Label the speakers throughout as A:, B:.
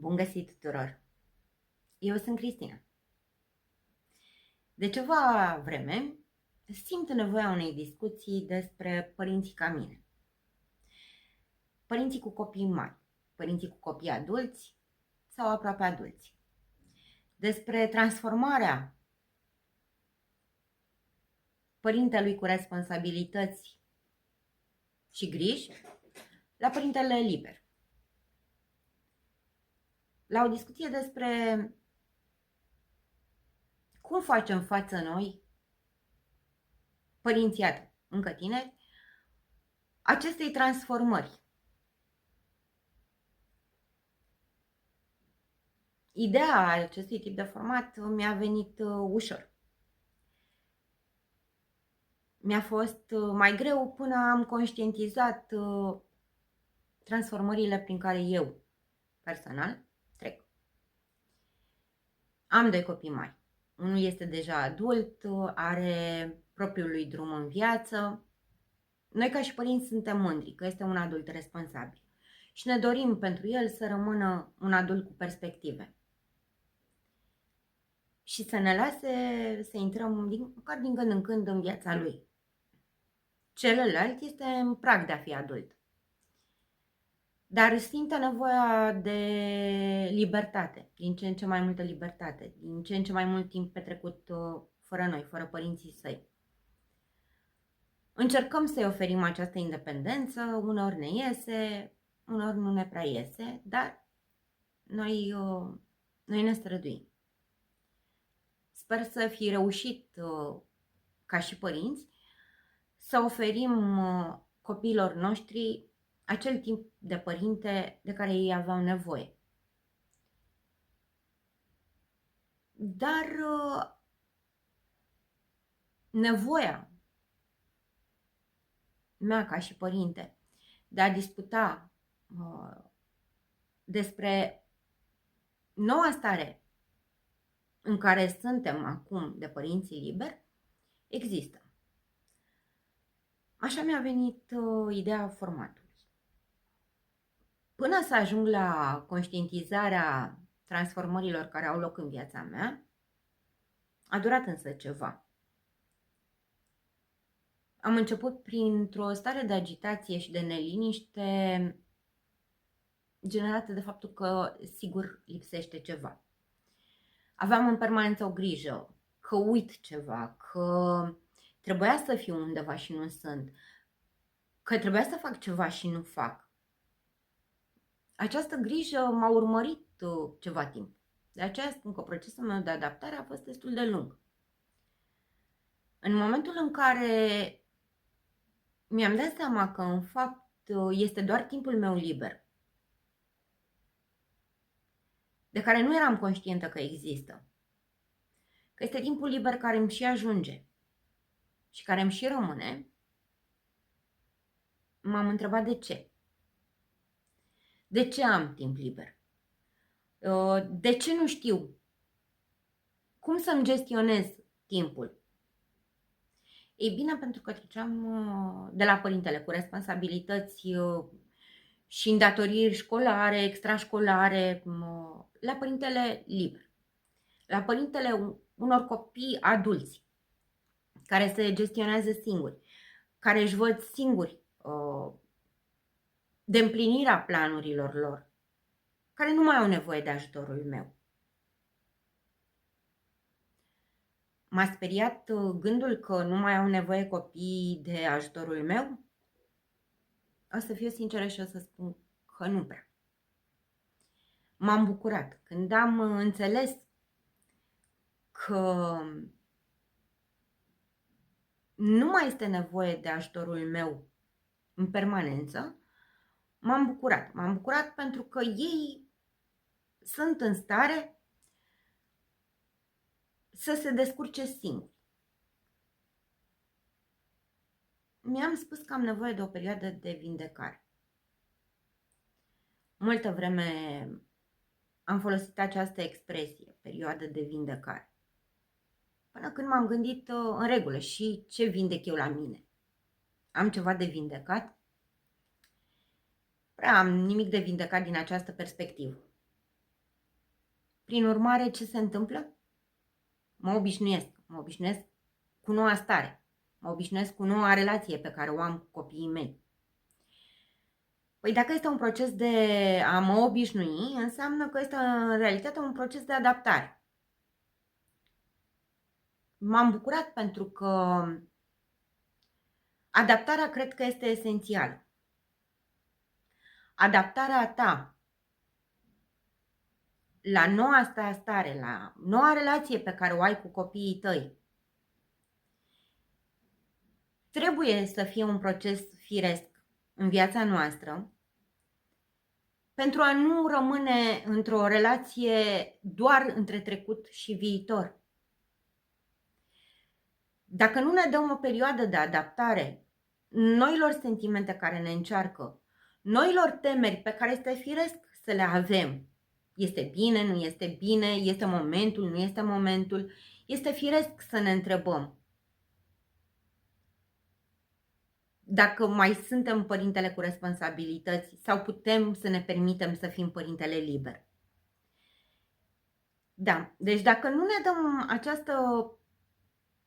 A: Bun găsit tuturor! Eu sunt Cristina. De ceva vreme simt nevoia unei discuții despre părinții ca mine. Părinții cu copii mari, părinții cu copii adulți sau aproape adulți. Despre transformarea părintelui cu responsabilități și griji la părintele liber. La o discuție despre cum facem față noi, părinții încă tineri, acestei transformări. Ideea acestui tip de format mi-a venit ușor. Mi-a fost mai greu până am conștientizat transformările prin care eu, personal, trec. Am doi copii mari. Unul este deja adult, are propriul lui drum în viață. Noi ca și părinți suntem mândri că este un adult responsabil și ne dorim pentru el să rămână un adult cu perspective. Și să ne lase să intrăm măcar din când în când în viața lui. Celălalt este în prag de a fi adult, dar simte nevoia de libertate, din ce în ce mai multă libertate, din ce în ce mai mult timp petrecut fără noi, fără părinții săi. Încercăm să-i oferim această independență, uneori ne iese, uneori nu ne prea iese, dar noi ne străduim. Sper să fi reușit ca și părinți să oferim copiilor noștri acel timp de părinte de care ei aveau nevoie. Dar nevoia mea ca și părinte de a discuta despre noua stare în care suntem acum de părinții liberi există. Așa mi-a venit ideea formatului. Până să ajung la conștientizarea transformărilor care au loc în viața mea, a durat însă ceva. Am început printr-o stare de agitație și de neliniște generată de faptul că, sigur, lipsește ceva. Aveam în permanență o grijă că uit ceva, că trebuia să fiu undeva și nu sunt, că trebuia să fac ceva și nu fac. Această grijă m-a urmărit ceva timp. De aceea spun că procesul meu de adaptare a fost destul de lung. În momentul în care mi-am dat seama că, în fapt, este doar timpul meu liber, de care nu eram conștientă că există, că este timpul liber care îmi și ajunge și care îmi și rămâne, m-am întrebat de ce. De ce am timp liber? De ce nu știu cum să-mi gestionez timpul? Ei bine, pentru că treceam de la părintele cu responsabilități și îndatoriri școlare, extrașcolare, la părintele liber. La părintele unor copii adulți care se gestionează singuri, care își văd singuri de împlinirea planurilor lor, care nu mai au nevoie de ajutorul meu. M-a speriat gândul că nu mai au nevoie copiii de ajutorul meu? O să fiu sinceră și o să spun că nu prea. M-am bucurat când am înțeles că nu mai este nevoie de ajutorul meu în permanență. M-am bucurat. M-am bucurat pentru că ei sunt în stare să se descurce singuri. Mi-am spus că am nevoie de o perioadă de vindecare. Multă vreme am folosit această expresie, perioadă de vindecare. Până când m-am gândit în regulă și ce vindec eu la mine. Am ceva de vindecat? Prea am nimic de vindecat din această perspectivă. Prin urmare, ce se întâmplă? Mă obișnuiesc cu noua stare, mă obișnuiesc cu noua relație pe care o am cu copiii mei. Păi dacă este un proces de a mă obișnui, înseamnă că este în realitate un proces de adaptare. M-am bucurat pentru că adaptarea cred că este esențială. Adaptarea ta la noua stare, la noua relație pe care o ai cu copiii tăi, trebuie să fie un proces firesc în viața noastră pentru a nu rămâne într-o relație doar între trecut și viitor. Dacă nu ne dăm o perioadă de adaptare noilor sentimente care ne încearcă, noilor temeri pe care este firesc să le avem, este bine, nu este bine, este momentul, nu este momentul, este firesc să ne întrebăm dacă mai suntem părintele cu responsabilități sau putem să ne permitem să fim părintele liber. Da, deci dacă nu ne dăm această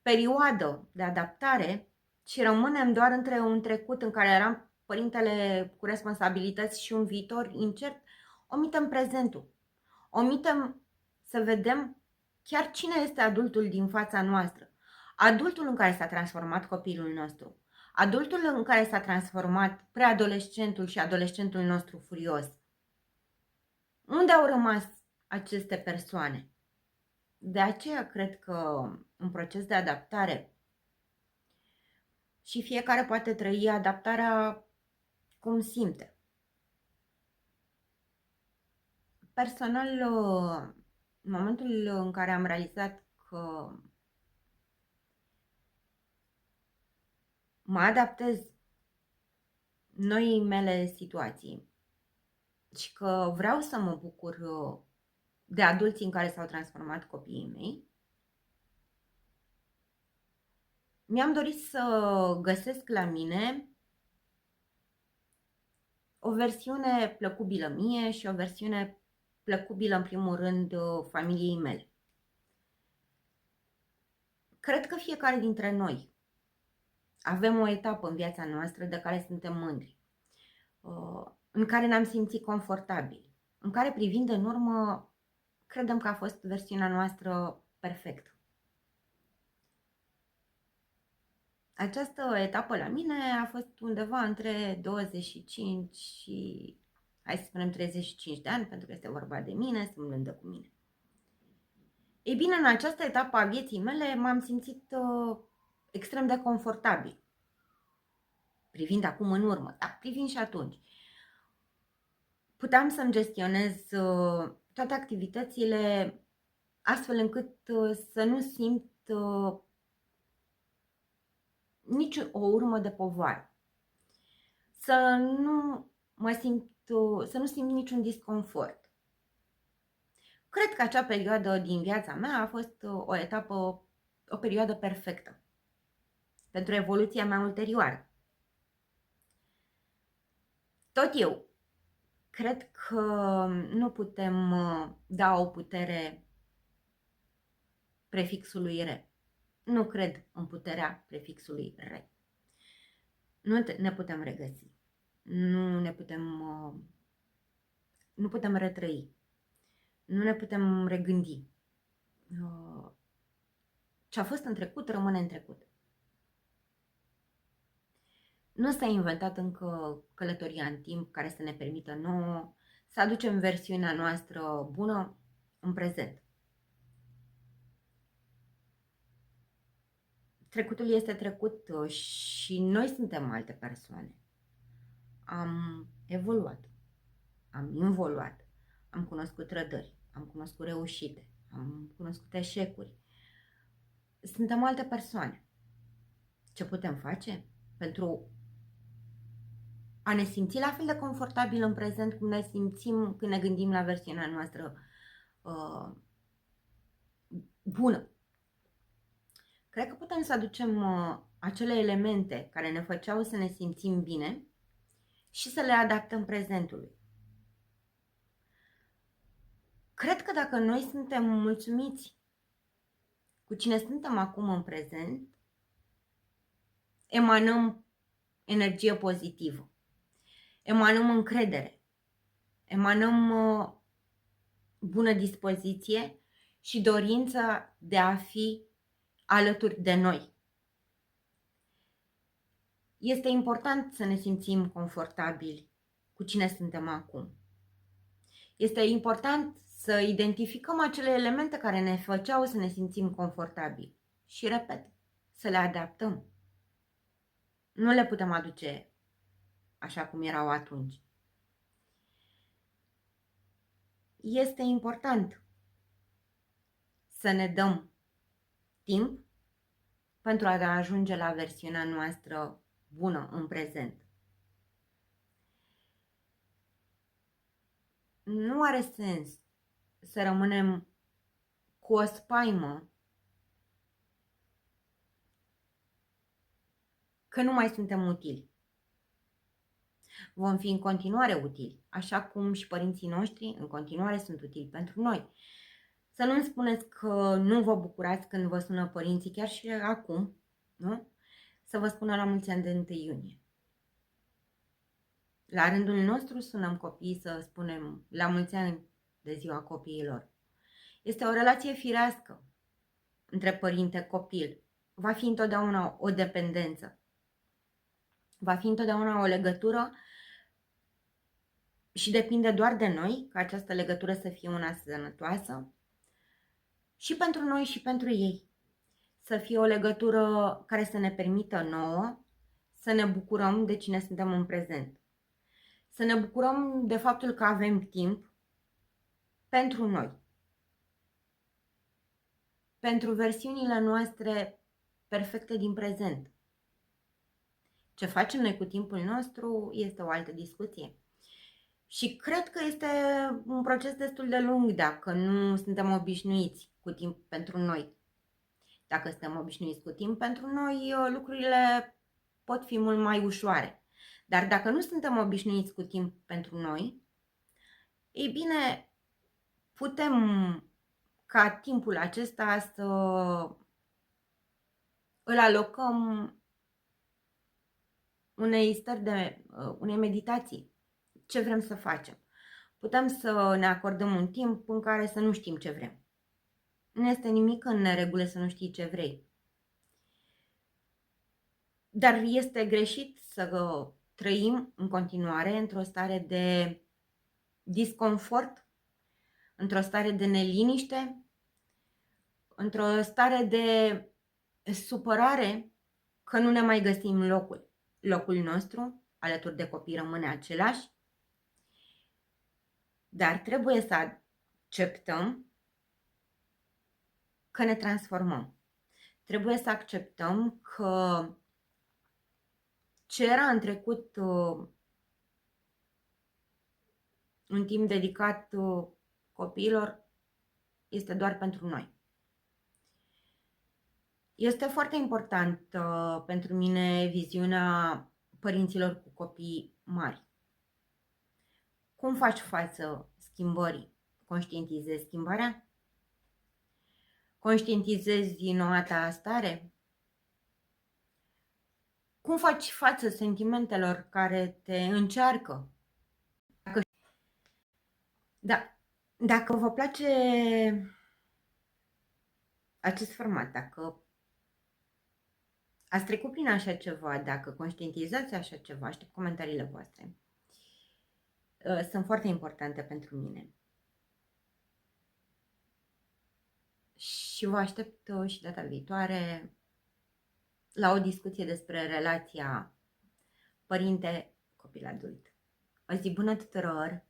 A: perioadă de adaptare și rămânem doar între un trecut în care eram părintele cu responsabilități și un viitor incert, omitem prezentul. Omitem să vedem chiar cine este adultul din fața noastră. Adultul în care s-a transformat copilul nostru. Adultul în care s-a transformat preadolescentul și adolescentul nostru furios. Unde au rămas aceste persoane? De aceea cred că un proces de adaptare și fiecare poate trăi adaptarea cum simte. Personal, în momentul în care am realizat că mă adaptez noii mele situații și că vreau să mă bucur de adulții în care s-au transformat copiii mei, mi-am dorit să găsesc la mine o versiune plăcubilă mie și o versiune plăcubilă în primul rând familiei mele. Cred că fiecare dintre noi avem o etapă în viața noastră de care suntem mândri, în care ne-am simțit confortabili, în care privind în urmă credem că a fost versiunea noastră perfectă. Această etapă la mine a fost undeva între 25 și, hai să spunem, 35 de ani, pentru că este vorba de mine, sunt mândră cu mine. Ei bine, în această etapă a vieții mele m-am simțit extrem de confortabil. Privind acum în urmă, dar privind și atunci. Puteam să-mi gestionez toate activitățile astfel încât să nu simt nici o urmă de povară. Să nu simt niciun disconfort. Cred că acea perioadă din viața mea a fost o perioadă perfectă pentru evoluția mea ulterioară. Tot eu cred că nu putem da o putere prefixului re. Nu cred în puterea prefixului re. Nu ne putem regăsi. Nu putem retrăi. Nu ne putem regândi. Ce a fost în trecut rămâne în trecut. Nu s-a inventat încă călătoria în timp care să ne permită nouă să aducem versiunea noastră bună în prezent. Trecutul este trecut și noi suntem alte persoane. Am evoluat, am involuat, am cunoscut trădări, am cunoscut reușite, am cunoscut eșecuri. Suntem alte persoane. Ce putem face pentru a ne simți la fel de confortabil în prezent cum ne simțim când ne gândim la versiunea noastră bună? Cred că putem să aducem acele elemente care ne făceau să ne simțim bine și să le adaptăm prezentului. cred că dacă noi suntem mulțumiți cu cine suntem acum în prezent, emanăm energie pozitivă, emanăm încredere, emanăm bună dispoziție și dorința de a fi alături de noi. Este important să ne simțim confortabili cu cine suntem acum. Este important să identificăm acele elemente care ne făceau să ne simțim confortabili și, repet, să le adaptăm. Nu le putem aduce așa cum erau atunci. Este important să ne dăm timp pentru a ajunge la versiunea noastră bună în prezent. Nu are sens să rămânem cu o spaimă că nu mai suntem utili. Vom fi în continuare utili, așa cum și părinții noștri în continuare sunt utili pentru noi. Să nu-mi spuneți că nu vă bucurați când vă sună părinții, chiar și acum, nu? Să vă spună la mulți ani de 1 iunie. La rândul nostru sunăm copiii să spunem la mulți ani de ziua copiilor. Este o relație firească între părinte-copil. Va fi întotdeauna o dependență. Va fi întotdeauna o legătură și depinde doar de noi ca această legătură să fie una sănătoasă și pentru noi și pentru ei. Să fie o legătură care să ne permită nouă să ne bucurăm de cine suntem în prezent. Să ne bucurăm de faptul că avem timp pentru noi. Pentru versiunile noastre perfecte din prezent. Ce facem noi cu timpul nostru este o altă discuție. Și cred că este un proces destul de lung dacă nu suntem obișnuiți cu timp pentru noi. Dacă suntem obișnuiți cu timp pentru noi, lucrurile pot fi mult mai ușoare. Dar dacă nu suntem obișnuiți cu timp pentru noi, ei bine, putem ca timpul acesta să îl alocăm unei meditații. Ce vrem să facem? Putem să ne acordăm un timp în care să nu știm ce vrem. Nu este nimic în neregulă să nu știi ce vrei. Dar este greșit să trăim în continuare într-o stare de disconfort, într-o stare de neliniște, într-o stare de supărare că nu ne mai găsim locul. Locul nostru, alături de copii, rămâne același, dar trebuie să acceptăm că ne transformăm. Trebuie să acceptăm că ce era în trecut un timp dedicat copiilor este doar pentru noi. Este foarte important pentru mine viziunea părinților cu copii mari. Cum faci față schimbării? Conștientizezi schimbarea? Conștientizezi noua ta stare? Cum faci față sentimentelor care te încearcă? Dacă vă place acest format, dacă ați trecut prin așa ceva, dacă conștientizați așa ceva, aștept comentariile voastre. Sunt foarte importante pentru mine. Și vă aștept și data viitoare la o discuție despre relația părinte-copil adult. O zi bună tuturor!